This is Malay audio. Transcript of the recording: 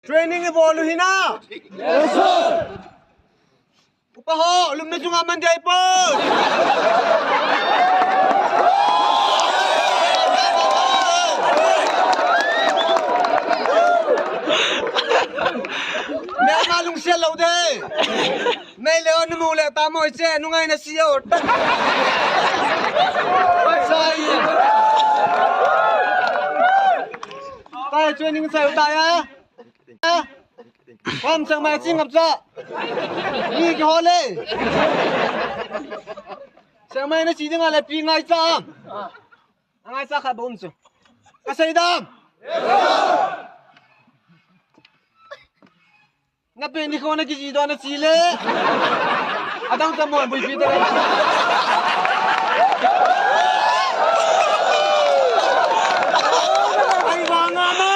Training evolve hina. Yes, sir. Upaho, alumni sunga manjay po. Mẹ malung xe lâu thế. Nay leo nó mù lẹ ta mồi xe nó ngay nó siêu. Sai. Tay training sai tay á. Hôm sang mai xin gặp ra. Đi cái hồ lê. Sang mai nó chỉ đứng lại pi ngay ra. Ngay ra khai bốn số. Cái xây đam. Nga pwede ko na kisido na sile. Adang sa mo, boy pita lang. Ay, banga mo!